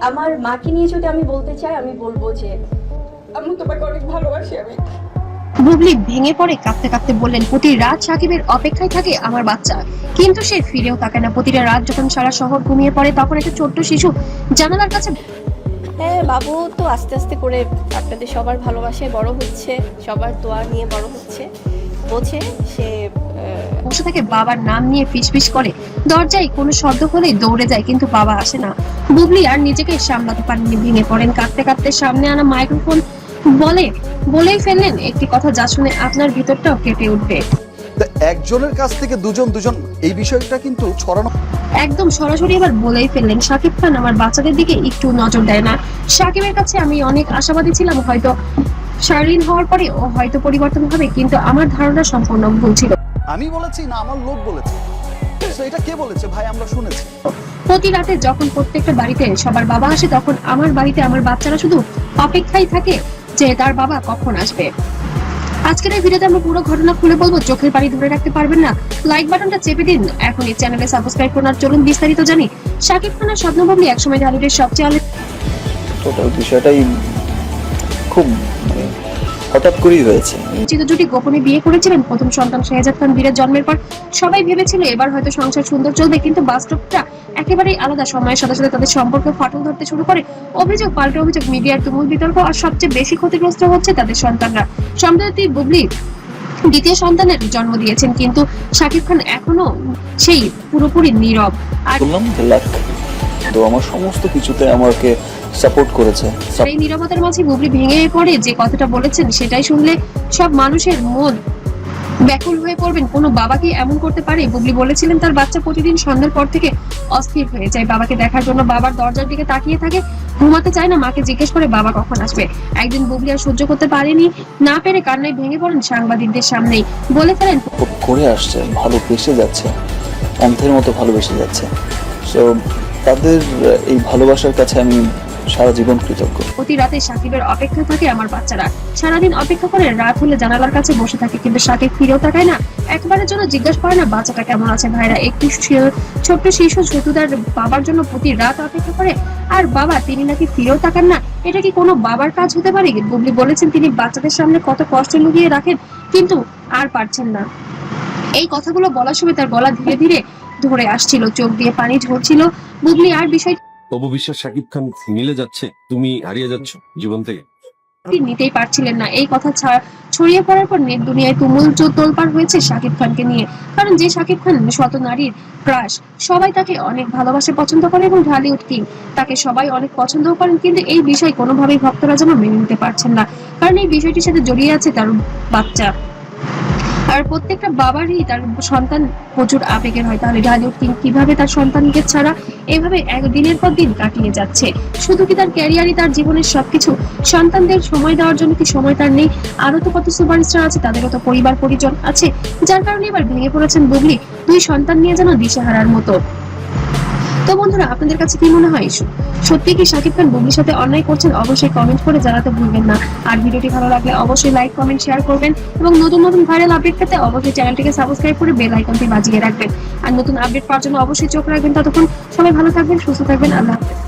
আমার মাকে নিয়ে যদি আমি বলতে চাই, আমি বলবো যে আমি তোমাকে অনেক ভালোবাসি। আমি বুবলি ভেঙে পড়ে কাঁদতে কাঁদতে বললেন, প্রতি রাত সাকিবের অপেক্ষায় থাকে আমার বাচ্চা, কিন্তু সে ফিরেও তাকায় না। প্রতিটা রাত যখন সারা শহর ঘুমিয়ে পড়ে তখন একটা ছোট্ট শিশু জানালার কাছে হ্যাঁ, বাবু তো আস্তে আস্তে করে আপনাদের সবার ভালোবাসায় বড় হচ্ছে, সবার দোয়া নিয়ে বড় হচ্ছে, বোঝে সে। বসে থেকে বাবার নাম নিয়ে ফিসফিস করে, দরজায় কোনো শব্দ হলেই দৌড়ে যায়, কিন্তু বাবা আসে না। বুবলি আর নিজেকে সামলাতে পারেননি, ভেঙে পড়েন কাঁদতে কাঁদতে। সামনে আনা মাইক্রোফোন বলেই ফেললেন একটি কথা যা শুনে আপনার ভিতরটাও কেঁপে উঠবে। একজনের কাছ থেকে দুজন এই বিষয়টা কিন্তু ছড়ানো একদম সরাসরি এবার বলেই ফেললেন, শাকিব খান আমার বাচ্চাদের দিকে একটু নজর দেয় না। শাকিবের কাছে আমি অনেক আশাবাদী ছিলাম, হয়তো শারীন হওয়ার পরে ও হয়তো পরিবর্তন হবে, কিন্তু আমার ধারণা সম্পূর্ণ ভুল ছিল। আমি বলেছি না আমার লোক বলেছে, তো এটা কে বলেছে ভাই? আমরা শুনেছি। প্রতি রাতে যখন প্রত্যেকটা বাড়িতে সবার বাবা আসে, তখন আমার বাড়িতে আমার বাচ্চারা শুধু অপেক্ষায় থাকে যে তার বাবা কখন আসবে। আজকের এই ভিডিওতে আমরা পুরো ঘটনা খুলে বলবো, চোখের পানি ধরে রাখতে পারবেন না? লাইক বাটনটা চেপে দিন, এখনই চ্যানেলে সাবস্ক্রাইব করুন। আর চলুন বিস্তারিত জানি। শাকিব খানের স্বপ্ন বুবলি একসময় ঢালিউডের সবচেয়ে টোটাল বিষয়টাই খুব হঠাৎ করেই হয়েছে। আলোচিত জুটি গোপনে বিয়ে করেছিলেন। প্রথম সন্তান শাহজাদ খান বীরের জন্মের পর সবাই ভেবেছিল এবার হয়তো সংসার সুন্দর চলবে, কিন্তু বাস্তবটা একেবারেই আলাদা। সময়ের সাথে সাথে তাদের সম্পর্ক ফাটল ধরতে শুরু করে। অভিযোগ পাল্টা অভিযোগ, মিডিয়ার তুমুল বিতর্ক, আর সবচেয়ে বেশি ক্ষতিগ্রস্ত হচ্ছে তাদের সন্তানরা। সম্প্রতি বুবলি দ্বিতীয় সন্তানের জন্ম দিয়েছেন, কিন্তু শাকিব খান এখনো সেই পুরোপুরি নীরব। আর বললাম লাক, তো আমার সমস্ত কিছুতে আমাকে সাপোর্ট করেছে। এই নীরবতার মাঝে বুবলি ভেঙে পড়ে যে কথাটা বলেছেন, সেটাই শুনলে সব মানুষের মন ব্যাকুল হয়ে পড়বেন। কোনো বাবা কি এমন করতে পারে? বুবলি বলেছিলেন তার বাচ্চা প্রতিদিন সন্ধ্যার পর থেকে অস্থির হয়ে যায় বাবাকে দেখার জন্য, বাবার দরজার দিকে তাকিয়ে থাকে, ঘুমাতে চায় না, মাকে জিজ্ঞেস করে বাবা কখন আসবে। একদিন বুবলি আর সহ্য করতে পারেনি, না পেরে কান্নায় ভেঙে পড়েন সাংবাদিকদের সামনেই, বলে ফেলেন করে আসছে, ভালোবেসে যাচ্ছে, অন্ধের মতো ভালোবেসে যাচ্ছে। সো তাদের এই ভালোবাসার কাছে আমি সারা জীবন কৃতজ্ঞ। প্রতি রাতে সাকিবের অপেক্ষা থাকে আমার বাচ্চারা। সারাদিন অপেক্ষা করে রাত হলে জানালার কাছে বসে থাকে, কিন্তু সাকিব ফিরেও তাকায় না, একবারের জন্য জিজ্ঞাসা করে না বাচ্চাটা কেমন আছে। ভাইরা একটি ছোট্ট শিশু শুধু তার বাবার জন্য প্রতি রাত অপেক্ষা করে, আর বাবা তিনি নাকি ফিরেও তাকান না। এটা কি কোনো বাবার কাজ হতে পারে? বুবলি বলেছেন তিনি বাচ্চাদের সামনে কত কষ্ট লুকিয়ে রাখেন, কিন্তু আর পারছেন না। এই কথাগুলো বলার সময় তার গলা ধীরে ধীরে ধরে আসছিল, চোখ দিয়ে পানি ঝরছিল। বুবলি আর বিষয় তবু বিশ্বাস শাকিব খান মিলে যাচ্ছে, তুমি হারিয়ে যাচ্ছ জীবন থেকে। নিতেই পারছিলেন না। এই কথা ছড়িয়ে পড়ার পর নেট দুনিয়ায় তুমুল তোলপাড় হয়েছে শাকিব খানকে নিয়ে। কারণ যে শাকিব খান শত নারীর ক্রাশ, সবাই তাকে অনেক ভালোবাসে, পছন্দ করে, এবং ঢালিউড কিং তাকে সবাই অনেক পছন্দও করেন, কিন্তু এই বিষয় কোনোভাবেই ভক্তরা যেন মেনে নিতে পারছেন না। কারণ এই বিষয়টির সাথে জড়িয়ে আছে তার বাচ্চা, আর প্রত্যেকটা বাবারই তার সন্তান প্রচুর আবেগের হয়। তাহলে ঢালিউড কিং কিভাবে তার সন্তানকে ছাড়া এভাবে দিনের পর দিন কাটিয়ে যাচ্ছে? শুধু কি তার ক্যারিয়ারই তার জীবনের সবকিছু? সন্তানদের সময় দেওয়ার জন্য কি সময় তার নেই? আরো তো কত সুপারস্টার আছে, তাদেরও তো পরিবার পরিজন আছে, যার কারণে এবার ভেঙে পড়েছেন বুবলি, দুই সন্তান নিয়ে যেন দিশেহারার মতো। তো বন্ধুরা, আপনাদের কাছে কি মনে হয়, সত্যি কি শাকিব খান বুবলির সাথে অন্যায় করছেন? অবশ্যই কমেন্ট করে জানাতে ভুলবেন না। আর ভিডিওটি ভালো লাগলে অবশ্যই লাইক কমেন্ট শেয়ার করবেন, এবং নতুন নতুন ভাইরাল আপডেট পেতে অবশ্যই চ্যানেলটিকে সাবস্ক্রাইব করে বেল আইকনটি বাজিয়ে রাখবেন। আর নতুন আপডেট পাওয়ার জন্য অবশ্যই চোখ রাখবেন। ততক্ষণ সবাই ভালো থাকবেন, সুস্থ থাকবেন, আল্লাহ হাফেজ।